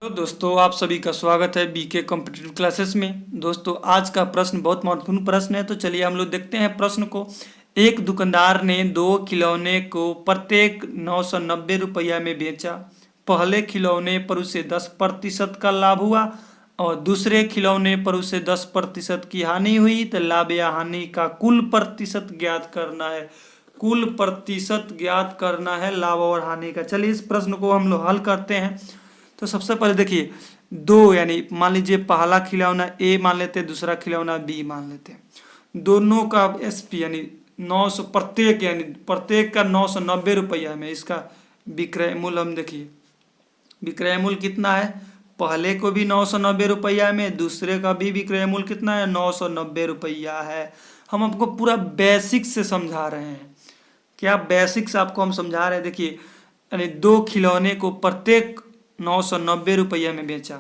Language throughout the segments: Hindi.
तो दोस्तों आप सभी का स्वागत है बीके कॉम्पिटिटिव क्लासेस में। दोस्तों आज का प्रश्न बहुत महत्वपूर्ण प्रश्न है, तो चलिए हम लोग देखते हैं प्रश्न को। एक दुकानदार ने दो खिलौने को प्रत्येक 990 रुपया में बेचा। पहले खिलौने पर उसे 10% का लाभ हुआ और दूसरे खिलौने पर उसे 10% की हानि हुई। तो लाभ या हानि का कुल प्रतिशत ज्ञात करना है। कुल प्रतिशत ज्ञात करना है लाभ और हानि का। चलिए इस प्रश्न को हम लोग हल करते हैं। तो सबसे पहले देखिए, दो यानी मान लीजिए पहला खिलौना ए मान लेते हैं, दूसरा खिलौना बी मान लेते हैं। दोनों का एसपी यानी 900 प्रत्येक यानी प्रत्येक का 990 रुपया में इसका विक्रय मूल्य हम देखिए। विक्रय मूल्य कितना है? पहले को भी 990 रुपया में, दूसरे का भी विक्रय मूल्य कितना है? 990 रुपया है। हम आपको पूरा बेसिक से समझा रहे हैं। क्या बेसिक्स आपको हम समझा रहे हैं? देखिए यानी दो खिलौने को प्रत्येक 990 रुपया में बेचा।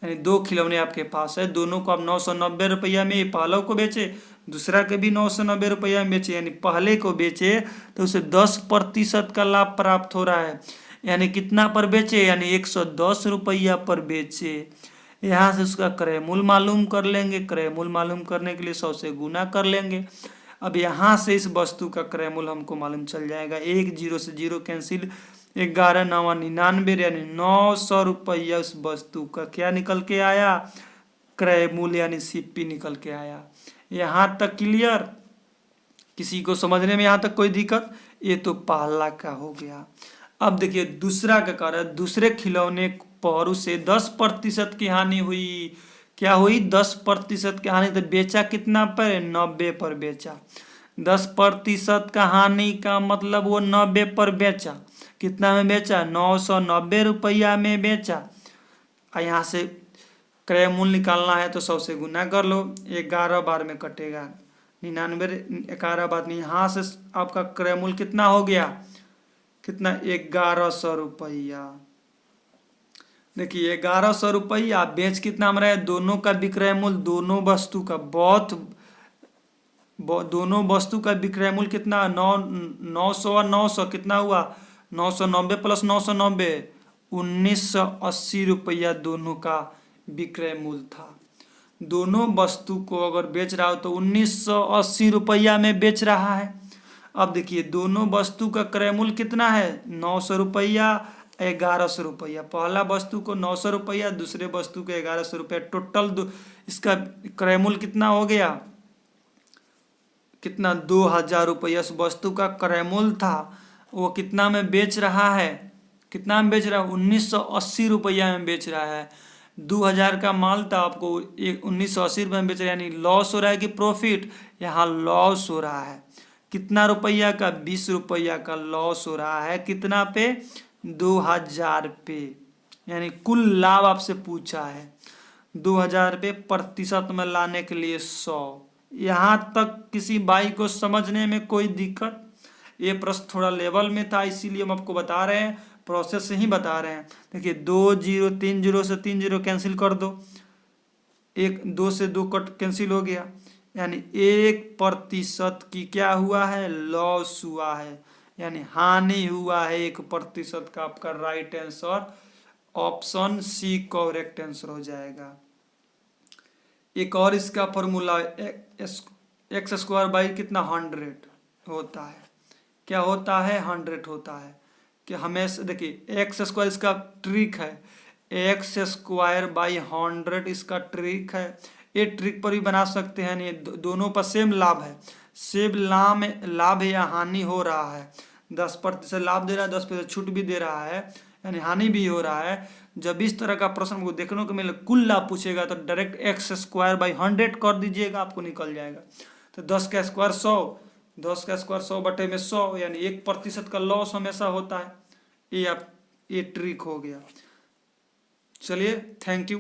यानी दो खिलौने आपके पास है, दोनों को आप 990 रुपया में पहले को बेचे, दूसरा के भी 990 रुपया में बेचे। यानी पहले को बेचे तो उसे 10% का लाभ प्राप्त हो रहा है। यानी कितना पर बेचे? यानी 110 रुपया पर बेचे। यहाँ से उसका क्रय मूल्य मालूम कर लेंगे। क्रय मूल्य मालूम करने के लिए 100 से गुना कर लेंगे। अब यहाँ से इस वस्तु का क्रय मूल्य हमको मालूम चल जाएगा। एक जीरो से जीरो कैंसिल, 11 9 99 यानी 900 रुपया उस वस्तु का क्या निकल के आया? क्रय मूल्य यानी सीपी निकल के आया। यहाँ तक क्लियर? किसी को समझने में यहाँ तक कोई दिक्कत? ये तो पहला का हो गया। अब देखिए दूसरा का कारण, दूसरे खिलौने पर उसे 10% की हानि हुई। क्या हुई? 10% की हानि। तो बेचा कितना पर? 90 पर बेचा। 10% का हानि का मतलब वो 90 पर बेचा। कितना में बेचा? 990 रुपया में बेचा। और यहाँ से क्रय मूल्य निकालना है तो 100 से गुना कर लो। 11 बार में कटेगा 99, 11 बार नहीं। यहाँ से आपका क्रय मूल्य कितना हो गया? कितना? 1100 रुपया। देखिए 1100 रुपया बेच कितना में रहे? दोनों का विक्रय मूल्य, दोनों वस्तु का दोनों वस्तु का विक्रय मूल्य कितना? 900 और 900 कितना हुआ? 990 प्लस 990 1980 रुपया दोनों का विक्रय मूल्य था। दोनों वस्तु को अगर बेच रहा हो तो 1980 रुपया में बेच रहा है। अब देखिए दोनों वस्तु का क्रय मूल्य कितना है? 900 रुपया, 1100 रुपया। पहला वस्तु को 900 रुपया, दूसरे वस्तु को 1100 रुपया। टोटल इसका क्रय मूल्य कितना हो गया? कितना? 2000 रुपया उस वस्तु का क्रय मूल्य था। वो कितना में बेच रहा है? कितना में बेच रहा है? 1980 रुपया में बेच रहा है। 2000 का माल था, आपको 1980 रुपये में बेच रहा है। यानी लॉस हो रहा है कि प्रॉफिट? यहाँ लॉस हो रहा है। कितना रुपया का? 20 रुपया का लॉस हो रहा है। कितना पे? 2000 पे। यानी कुल लाभ आपसे पूछा है 2000 पे, प्रतिशत में लाने के लिए 100। यहाँ तक किसी भाई को समझने में कोई दिक्कत? ये प्रश्न थोड़ा लेवल में था, इसीलिए हम आपको बता रहे हैं, प्रोसेस से ही बता रहे हैं। देखिए 2 0 3 0 से 3 0 कैंसिल कर दो। 2 से 2 कट कैंसिल हो गया। यानी 1% की क्या हुआ है? लॉस हुआ है, यानी हानि हुआ है 1% का। आपका right answer option C correct answer हो जाएगा। एक और इसका फॉर्मूला, एक्स स्क्वायर बाई कितना? 100 होता है। क्या होता है? 100 होता है। कि हमेशा देखिए एक्स स्क्वायर इसका ट्रिक है। एक्स स्क्वायर बाई 100 इसका ट्रिक है। ये ट्रिक पर भी बना सकते हैं। नहीं दोनों पर सेम लाभ है, सेम लाभ या हानि हो रहा है। 10% लाभ दे रहा है, 10% छूट भी दे रहा है, यानी हानि भी हो रहा है। जब इस तरह का प्रश्न को देखने को मिले, कुल लाभ पूछेगा तो डायरेक्ट एक्स स्क्वायर बाई 100 कर दीजिएगा, आपको निकल जाएगा। तो 10 का स्क्वायर 100, 10 का स्क्वायर 100 बटे में 100, यानी 1% का लॉस हमेशा होता है। ये ट्रिक हो गया। चलिए थैंक यू।